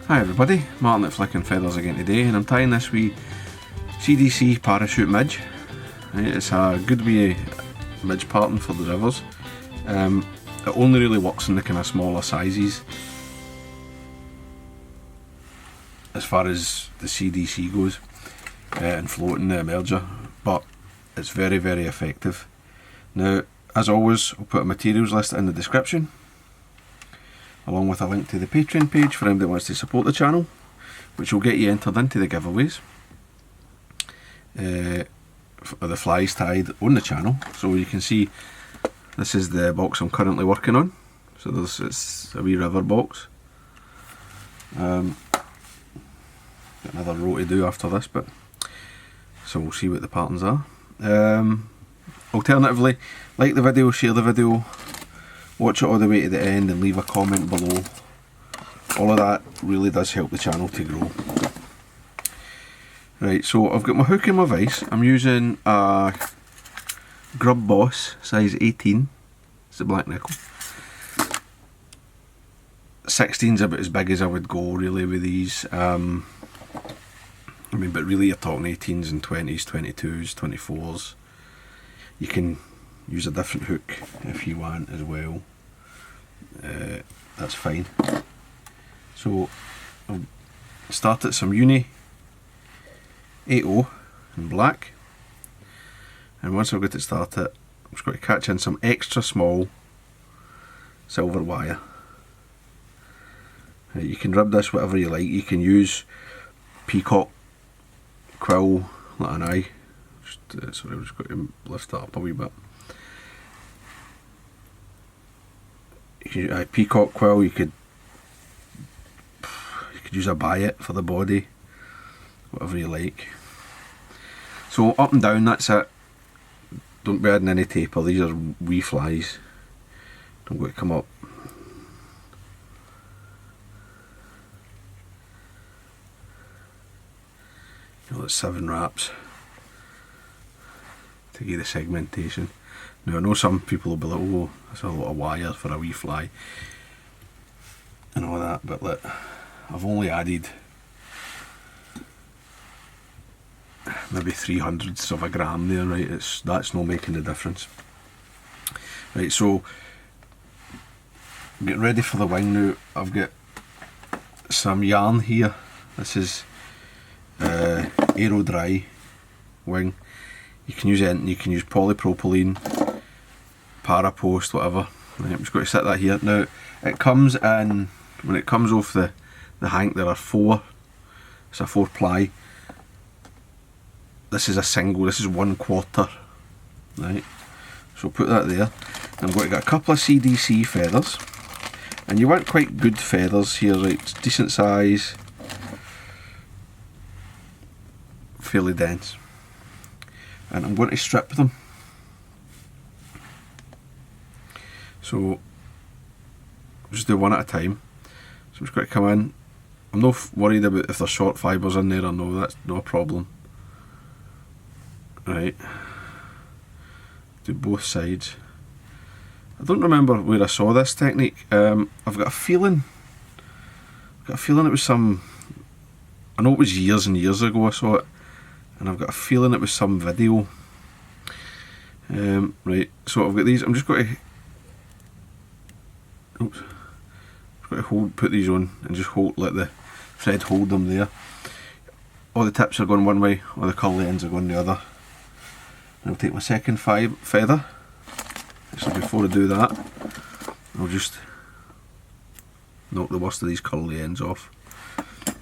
Hi everybody, Martyn at Flicking Feathers again today, and I'm tying this wee CDC parachute midge. Right, it's a good wee midge pattern for the rivers. It only really works in the kind of smaller sizes as far as the CDC goes, and floating the emerger, but it's very effective. Now, as always, I'll put a materials list in the description, along with a link to the Patreon page for anybody that wants to support the channel, which will get you entered into the giveaways. The flies tied on the channel, so you can see this is the box I'm currently working on. So it's a wee river box. Got another row to do after this, but so we'll see what the patterns are. Alternatively, like the video, share the video, watch it all the way to the end and leave a comment below. All of that really does help the channel to grow. Right, so I've got my hook and my vise. I'm using a Grub Boss size 18. It's the black nickel. 16's about as big as I would go really with these. I mean, but really you're talking 18s and 20s, 22s, 24s. You can use a different hook if you want as well. That's fine. So I'll start at some Uni 80 in black, and once I've got it started, I'm just going to catch in some extra small silver wire. You can rub this whatever you like. You can use Peacock quill like an eye. Sorry, I'm just going to lift that up a wee bit. Peacock quill, you could use a biot for the body, whatever you like. So up and down, that's it. Don't be adding any taper. These are wee flies. Don't go to come up. That's 7 wraps to get the segmentation. Now I know some people will be like, oh, that's a lot of wire for a wee fly and all that, but look, I've only added maybe 300ths of a gram there, right? That's not making a difference. Right, so getting ready for the wing now. I've got some yarn here. This is Aero Dry wing. You can use anything. You can use polypropylene, Parapost, whatever. Right, I'm just going to set that here. Now it comes in, when it comes off the hank, there are 4. It's a 4 ply. This is a single. This is 1/4. Right. So put that there. I'm going to get a couple of CDC feathers, and you want quite good feathers here, right? It's decent size, fairly dense. And I'm going to strip them. So just do one at a time. So I'm just going to come in. I'm not worried about if there's short fibres in there or no, that's no problem. Right. Do both sides. I don't remember where I saw this technique. I've got a feeling it was some, I know it was years and years ago I saw it, and I've got a feeling it was some video. Right, so I've got these. I'm just going to put these on and just let the thread hold them there. All the tips are going one way, all the curly ends are going the other. And I'll take my second feather. So before I do that, I'll just knock the worst of these curly ends off.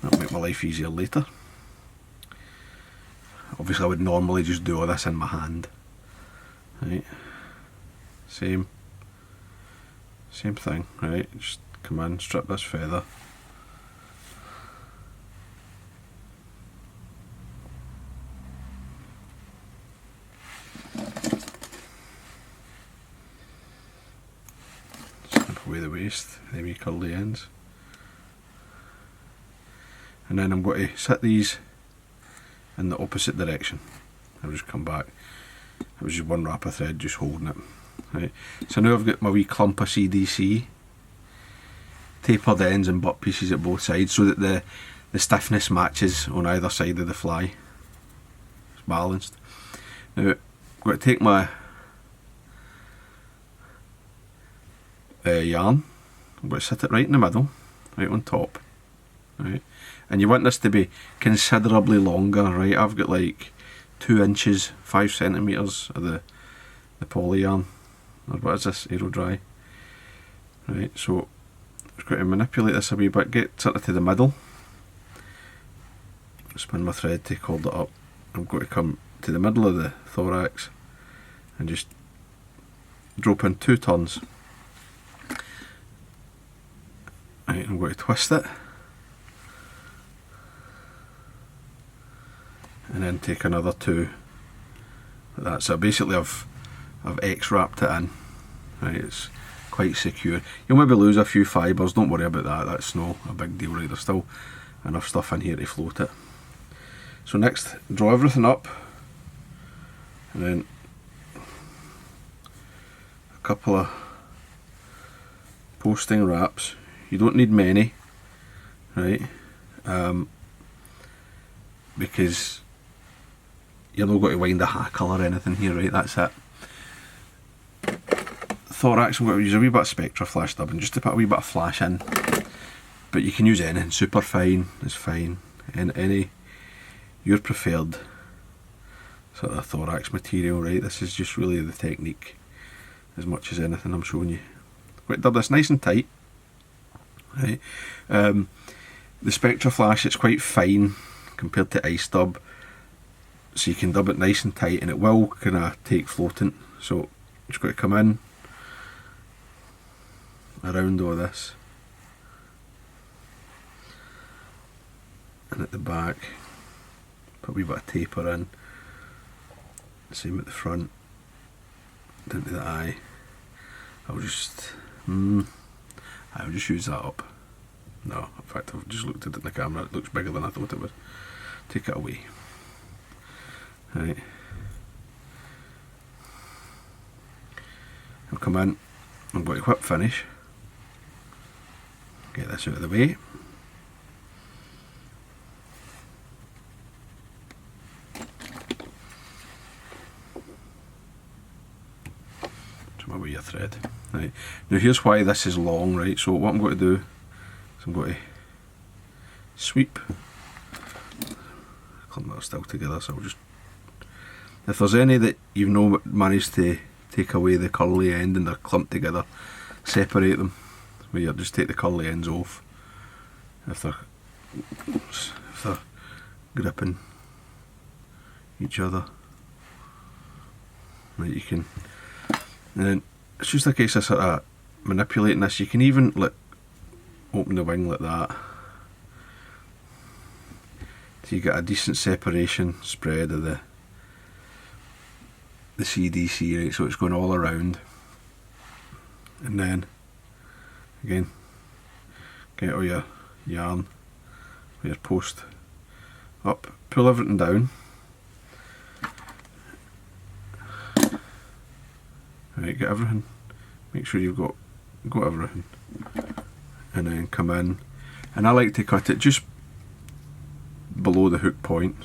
That'll make my life easier later. Obviously I would normally just do all this in my hand. Right. Same thing, right? Just come in, strip this feather. Snip away the waste, the wee curly ends. And then I'm going to set these in the opposite direction. I'll just come back. It was just one wrap of thread just holding it. Right. So now I've got my wee clump of CDC tapered ends and butt pieces at both sides so that the stiffness matches on either side of the fly. It's balanced. Now I'm going to take my yarn, I'm going to sit it right in the middle, right on top, right, and you want this to be considerably longer, right? I've got like 2 inches, 5 centimetres of the poly yarn, or what is this, aero dry, right? So I'm just going to manipulate this a wee bit, get sort of to the middle, spin my thread to hold it up. I'm going to come to the middle of the thorax and just drop in 2 turns. Right, I'm going to twist it and then take another 2 like that. So basically I've X-wrapped it in. Right, it's quite secure. You'll maybe lose a few fibres, don't worry about that, that's no a big deal, right? There's still enough stuff in here to float it. So next, draw everything up and then a couple of posting wraps. You don't need many, right? Because you're not going to wind a hackle or anything here, right? That's it. Thorax, I'm going to use a wee bit of spectraflash dubbing just to put a wee bit of flash in, but you can use anything. Super fine is fine, and any your preferred sort of thorax material, right? This is just really the technique as much as anything I'm showing you. Right, dub this nice and tight. Right, the spectraflash, it's quite fine compared to ice dub, so you can dub it nice and tight, and it will kind of take floating. So I'm just going to come in around all this, and at the back put a wee bit of taper in, same at the front, down to the eye. I'll just use that up. No, in fact I've just looked at it in the camera, it looks bigger than I thought it would. Take it away. Right. I'll come in, I'm going to whip finish. Get this out of the way. Trim away your thread. Right. Now here's why this is long, right? So what I'm going to do is I'm going to sweep. Clump that still together, so I'll just, if there's any that you've not managed to take away the curly end and they're clumped together, separate them. Where you just take the curly ends off if they're gripping each other. Right, you can, and then it's just a case of sort of manipulating this. You can even like open the wing like that, so you get a decent separation spread of the CDC, right? So it's going all around, and then again get all your yarn, your post up, pull everything down. Right, get everything, make sure you've got everything, and then come in, and I like to cut it just below the hook point.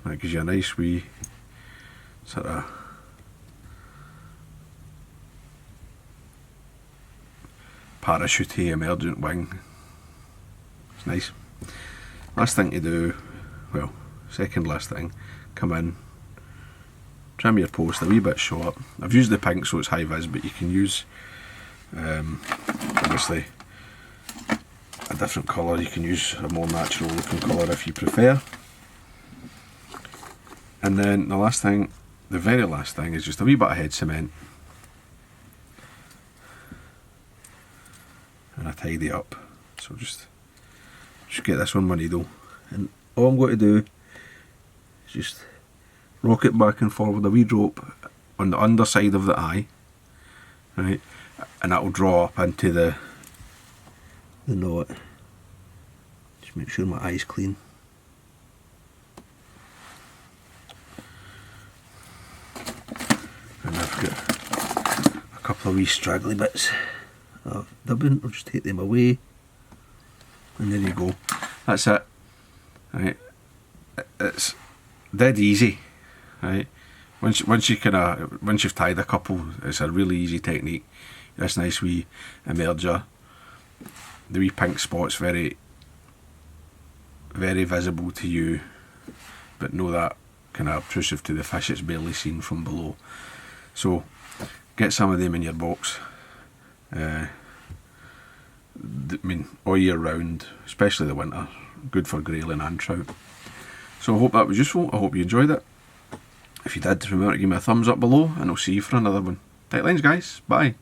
That gives you a nice wee sort of parachute emergent wing. It's nice. Last thing to do, well, second last thing, come in, trim your post a wee bit short. I've used the pink so it's high vis, but you can use obviously a different colour. You can use a more natural looking colour if you prefer. And then the last thing, the very last thing, is just a wee bit of head cement, and I tidy up. So just get this on my needle, and all I'm going to do is just rock it back and forward a wee drop on the underside of the eye, right, and that will draw up into the knot. Just make sure my eye's clean. And wee straggly bits of dubbing. I'll just take them away, and there you go. That's it. Right, it's dead easy. Right, once you've tied a couple, it's a really easy technique. This nice wee emerger. The wee pink spot's very, very visible to you, but know that kind of obtrusive to the fish. It's barely seen from below. So get some of them in your box. I mean, all year round, especially the winter. Good for grayling and trout. So I hope that was useful. I hope you enjoyed it. If you did, remember to give me a thumbs up below, and I'll see you for another one. Tight lines, guys. Bye.